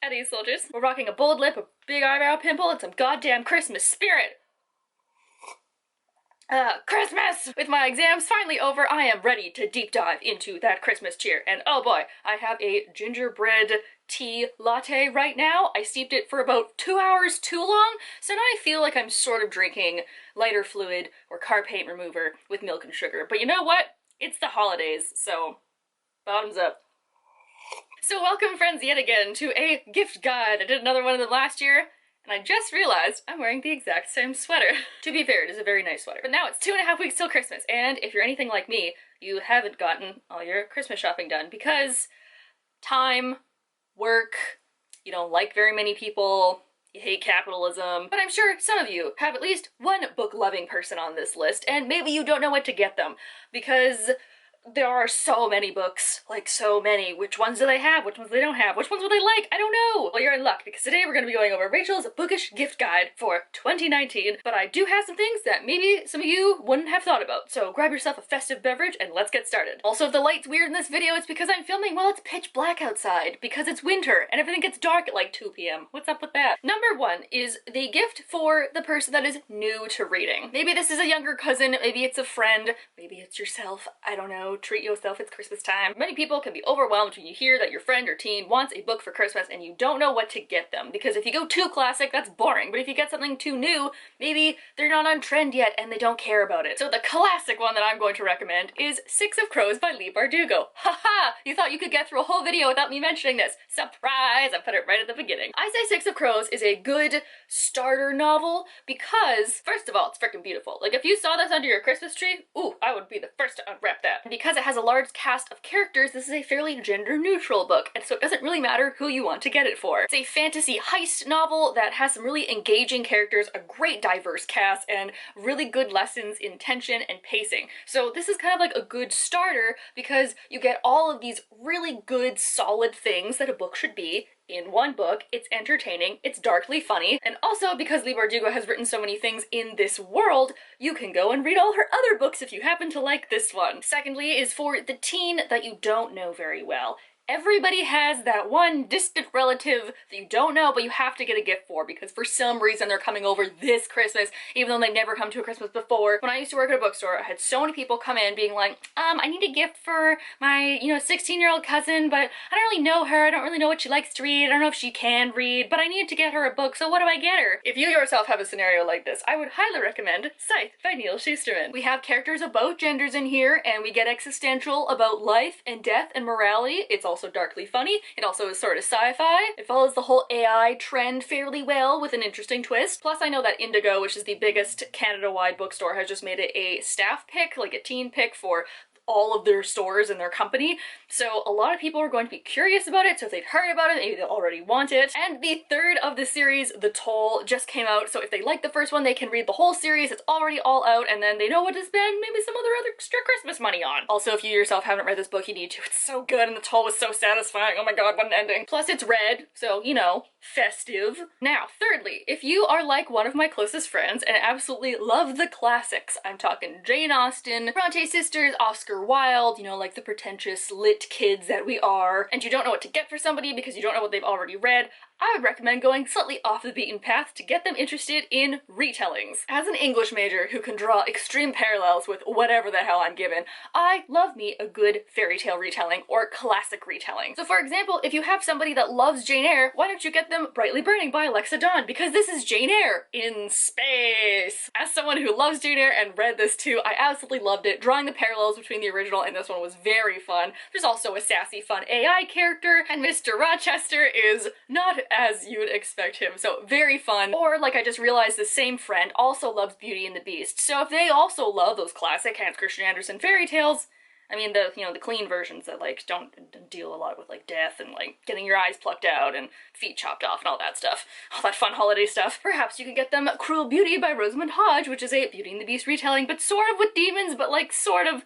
Eddie soldiers. We're rocking a bold lip, a big eyebrow pimple, and some goddamn Christmas spirit. Christmas! With my exams finally over, I am ready to deep dive into that Christmas cheer. And oh boy, I have a gingerbread tea latte right now. I steeped it for about 2 hours too long, so now I feel like I'm sort of drinking lighter fluid or car paint remover with milk and sugar. But you know what? It's the holidays, so bottoms up. So welcome friends yet again to a gift guide. I did another one of them last year, and I just realized I'm wearing the exact same sweater. To be fair, it is a very nice sweater. But now it's 2.5 weeks till Christmas, and if you're anything like me, you haven't gotten all your Christmas shopping done because time, work, you don't like very many people, you hate capitalism. But I'm sure some of you have at least one book-loving person on this list, and maybe you don't know what to get them because there are so many books, like so many. Which ones do they have? Which ones they don't have? Which ones will they like? I don't know. Well, you're in luck because today we're going to be going over Rachel's Bookish gift guide for 2019, but I do have some things that maybe some of you wouldn't have thought about, so grab yourself a festive beverage and let's get started. Also, if the light's weird in this video, it's because I'm filming while it's pitch black outside because it's winter and everything gets dark at like 2 p.m. What's up with that? Number one is the gift for the person that is new to reading. Maybe this is a younger cousin, maybe it's a friend, maybe it's yourself, I don't know. Treat yourself, it's Christmas time. Many people can be overwhelmed when you hear that your friend or teen wants a book for Christmas and you don't know what to get them, because if you go too classic, that's boring, but if you get something too new, maybe they're not on trend yet and they don't care about it. So the classic one that I'm going to recommend is Six of Crows by Leigh Bardugo. Haha! You thought you could get through a whole video without me mentioning this. Surprise! I put it right at the beginning. I say Six of Crows is a good starter novel because, first of all, it's freaking beautiful. Like, if you saw this under your Christmas tree, ooh, I would be the first to unwrap that. Because it has a large cast of characters, this is a fairly gender-neutral book, and so it doesn't really matter who you want to get it for. It's a fantasy heist novel that has some really engaging characters, a great diverse cast, and really good lessons in tension and pacing. So this is kind of like a good starter because you get all of these really good, solid things that a book should be in one book. It's entertaining, it's darkly funny, and also because Leigh Bardugo has written so many things in this world, you can go and read all her other books if you happen to like this one. Secondly is for the teen that you don't know very well. Everybody has that one distant relative that you don't know but you have to get a gift for because for some reason they're coming over this Christmas even though they've never come to a Christmas before. When I used to work at a bookstore, I had so many people come in being like, I need a gift for my, 16-year-old cousin, but I don't really know her, I don't really know what she likes to read, I don't know if she can read, but I need to get her a book, so what do I get her? If you yourself have a scenario like this, I would highly recommend Scythe by Neil Shusterman. We have characters of both genders in here, and we get existential about life and death and morality. It's also darkly funny. It also is sort of sci-fi. It follows the whole AI trend fairly well with an interesting twist. Plus I know that Indigo, which is the biggest Canada-wide bookstore, has just made it a staff pick, like a teen pick for all of their stores and their company. So a lot of people are going to be curious about it, so if they've heard about it, maybe they'll already want it. And the third of the series, The Toll, just came out, so if they like the first one, they can read the whole series. It's already all out, and then they know what to spend maybe some other extra Christmas money on. Also, if you yourself haven't read this book, you need to. It's so good, and The Toll was so satisfying. Oh my god, what an ending. Plus it's red, so, festive. Now, thirdly, if you are like one of my closest friends and absolutely love the classics, I'm talking Jane Austen, Bronte sisters, Oscar Wilde, like the pretentious lit kids that we are, and you don't know what to get for somebody because you don't know what they've already read, I would recommend going slightly off the beaten path to get them interested in retellings. As an English major who can draw extreme parallels with whatever the hell I'm given, I love me a good fairy tale retelling or classic retelling. So for example, if you have somebody that loves Jane Eyre, why don't you get them Brightly Burning by Alexa Donne, because this is Jane Eyre in space. As someone who loves Jane Eyre and read this too, I absolutely loved it. Drawing the parallels between the original and this one was very fun. There's also a sassy, fun AI character, and Mr. Rochester is not as you'd expect him, so very fun. Or, like I just realized, the same friend also loves Beauty and the Beast, so if they also love those classic Hans Christian Andersen fairy tales, I mean, the clean versions that, don't deal a lot with, death and, getting your eyes plucked out and feet chopped off and all that stuff. All that fun holiday stuff. Perhaps you can get them Cruel Beauty by Rosamund Hodge, which is a Beauty and the Beast retelling, but sort of with demons, but, sort of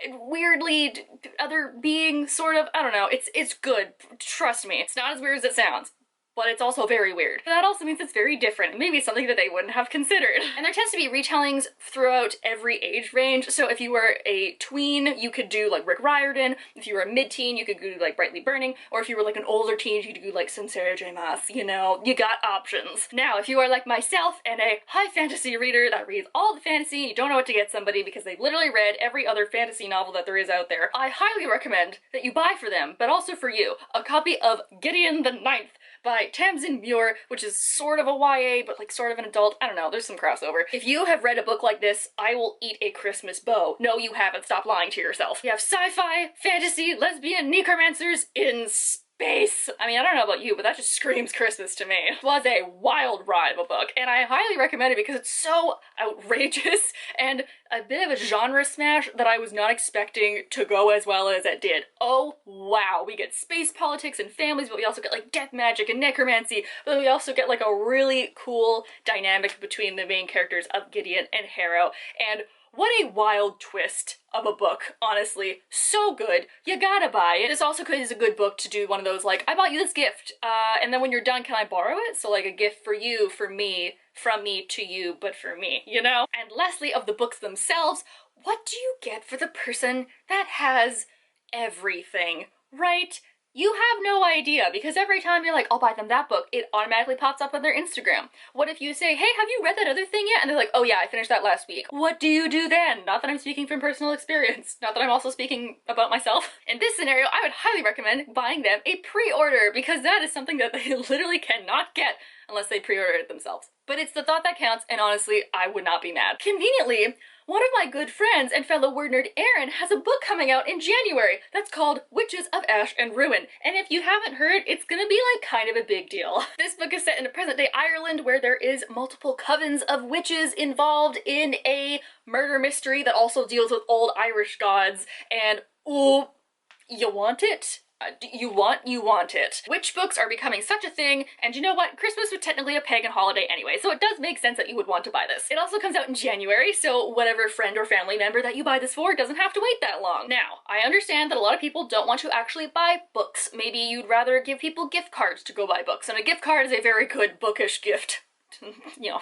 weirdly other being, sort of, I don't know. It's good. Trust me. It's not as weird as it sounds. but it's also very weird. That also means it's very different, maybe something that they wouldn't have considered. And there tends to be retellings throughout every age range, so if you were a tween, you could do like Rick Riordan. If you were a mid-teen, you could do like Brightly Burning, or if you were like an older teen, you could do like Sincere Jamas, you know, you got options. Now, if you are like myself and a high fantasy reader that reads all the fantasy, you don't know what to get somebody because they've literally read every other fantasy novel that there is out there, I highly recommend that you buy for them, but also for you, a copy of Gideon the Ninth by Tamsin Muir, which is sort of a YA, but like sort of an adult. I don't know, there's some crossover. If you have read a book like this, I will eat a Christmas bow. No, you haven't. Stop lying to yourself. You have sci-fi, fantasy, lesbian, necromancers in space. I mean, I don't know about you, but that just screams Christmas to me. It was a wild ride of a book, and I highly recommend it because it's so outrageous and a bit of a genre smash that I was not expecting to go as well as it did. Oh wow, we get space politics and families, but we also get like death magic and necromancy, but we also get like a really cool dynamic between the main characters of Gideon and Harrow, and what a wild twist of a book, honestly. So good. You gotta buy it. This also is a good book to do one of those like, I bought you this gift, and then when you're done, can I borrow it? So like a gift for you, for me, from me to you, but for me, you know? And lastly, of the books themselves, what do you get for the person that has everything, right? You have no idea, because every time you're like, I'll buy them that book, it automatically pops up on their Instagram. What if you say, hey, have you read that other thing yet? And they're like, oh yeah, I finished that last week. What do you do then? Not that I'm speaking from personal experience. Not that I'm also speaking about myself. In this scenario, I would highly recommend buying them a pre-order, because that is something that they literally cannot get unless they pre-order it themselves. But it's the thought that counts, and honestly, I would not be mad. Conveniently, one of my good friends and fellow word nerd Erin has a book coming out in January that's called Witches of Ash and Ruin, and if you haven't heard, it's gonna be like kind of a big deal. This book is set in present-day Ireland where there is multiple covens of witches involved in a murder mystery that also deals with old Irish gods, and ooh, you want it? You want it. Witch books are becoming such a thing, and you know what? Christmas was technically a pagan holiday anyway, so it does make sense that you would want to buy this. It also comes out in January, so whatever friend or family member that you buy this for doesn't have to wait that long. Now, I understand that a lot of people don't want to actually buy books. Maybe you'd rather give people gift cards to go buy books, and a gift card is a very good bookish gift. You know,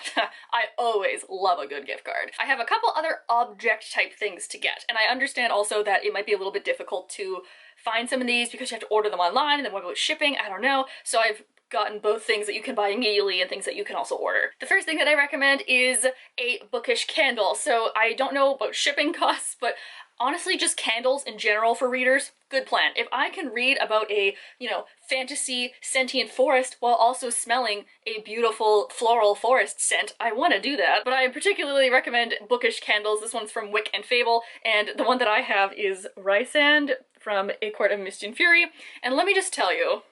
I always love a good gift card. I have a couple other object type things to get, and I understand also that it might be a little bit difficult to find some of these because you have to order them online, and then what about shipping? I don't know. So I've gotten both things that you can buy immediately and things that you can also order. The first thing that I recommend is a Bookish candle. So I don't know about shipping costs, but honestly, just candles in general for readers, good plan. If I can read about a, you know, fantasy sentient forest while also smelling a beautiful floral forest scent, I want to do that. But I particularly recommend Bookish candles. This one's from Wick and Fable, and the one that I have is Rysand from A Court of Mist and Fury. And let me just tell you,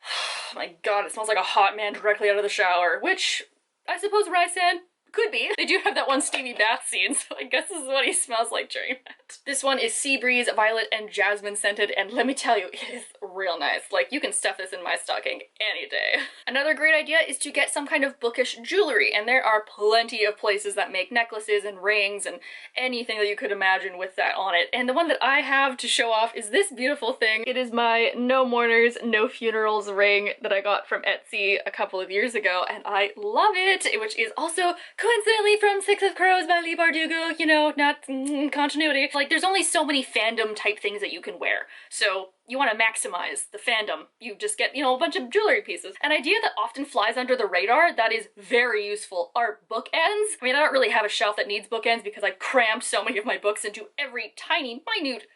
oh my god, it smells like a hot man directly out of the shower, which I suppose Rysand could be. They do have that one steamy bath scene, so I guess this is what he smells like during that. This one is Sea Breeze, Violet, and Jasmine scented, and let me tell you, it is real nice. Like, you can stuff this in my stocking any day. Another great idea is to get some kind of bookish jewelry, and there are plenty of places that make necklaces and rings and anything that you could imagine with that on it. And the one that I have to show off is this beautiful thing. It is my No Mourners, No Funerals ring that I got from Etsy a couple of years ago, and I love it, which is also coincidentally from Six of Crows by Leigh Bardugo, you know, not continuity. Like, there's only so many fandom type things that you can wear, so you want to maximize the fandom. You just get, you know, a bunch of jewelry pieces. An idea that often flies under the radar that is very useful are bookends. I mean, I don't really have a shelf that needs bookends because I've crammed so many of my books into every tiny, minute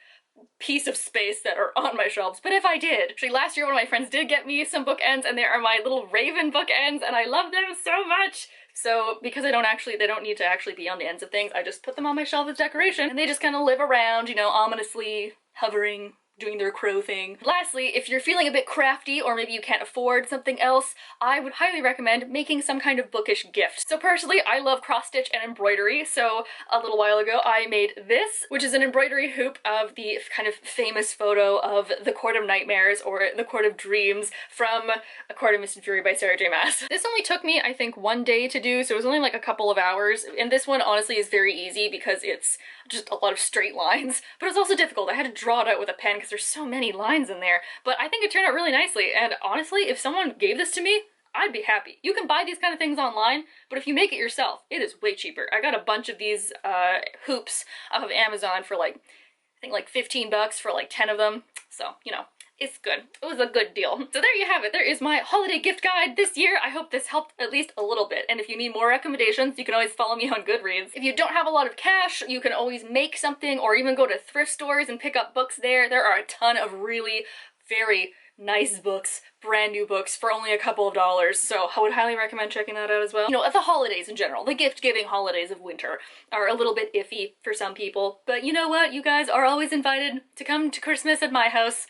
piece of space that are on my shelves, but if I did. Actually, last year one of my friends did get me some bookends, and they are my little raven bookends, and I love them so much. So because they don't need to actually be on the ends of things, I just put them on my shelf as decoration, and they just kind of live around, you know, ominously hovering, doing their crow thing. Lastly, if you're feeling a bit crafty or maybe you can't afford something else, I would highly recommend making some kind of bookish gift. So personally, I love cross-stitch and embroidery, so a little while ago I made this, which is an embroidery hoop of the kind of famous photo of the Court of Nightmares or the Court of Dreams from A Court of Mist and Fury by Sarah J Maas. This only took me, I think, one day to do, so it was only like a couple of hours, and this one honestly is very easy because it's just a lot of straight lines, but it's also difficult. I had to draw it out with a pen because because there's so many lines in there, but I think it turned out really nicely, and honestly, if someone gave this to me, I'd be happy. You can buy these kind of things online, but if you make it yourself, it is way cheaper. I got a bunch of these hoops off of Amazon for like, I think like 15 bucks for like 10 of them, so, you know, it's good. It was a good deal. So there you have it. There is my holiday gift guide this year. I hope this helped at least a little bit. And if you need more recommendations, you can always follow me on Goodreads. If you don't have a lot of cash, you can always make something or even go to thrift stores and pick up books there. There are a ton of really very nice books, brand new books for only a couple of dollars, so I would highly recommend checking that out as well. You know, the holidays in general, the gift-giving holidays of winter are a little bit iffy for some people, but you know what? You guys are always invited to come to Christmas at my house.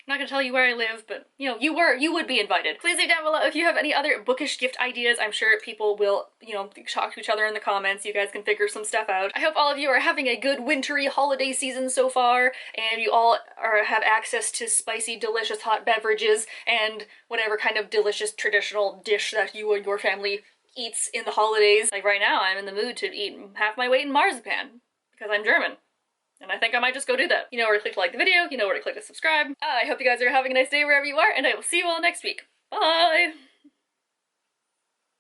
I'm not gonna tell you where I live, but you know, you would be invited. Please leave down below if you have any other bookish gift ideas. I'm sure people will, you know, talk to each other in the comments. You guys can figure some stuff out. I hope all of you are having a good wintry holiday season so far, and you all have access to spicy, delicious hot beverages and whatever kind of delicious traditional dish that you and your family eats in the holidays. Like right now, I'm in the mood to eat half my weight in marzipan because I'm German. And I think I might just go do that. You know where to click to like the video, you know where to click to subscribe. I hope you guys are having a nice day wherever you are, and I will see you all next week. Bye!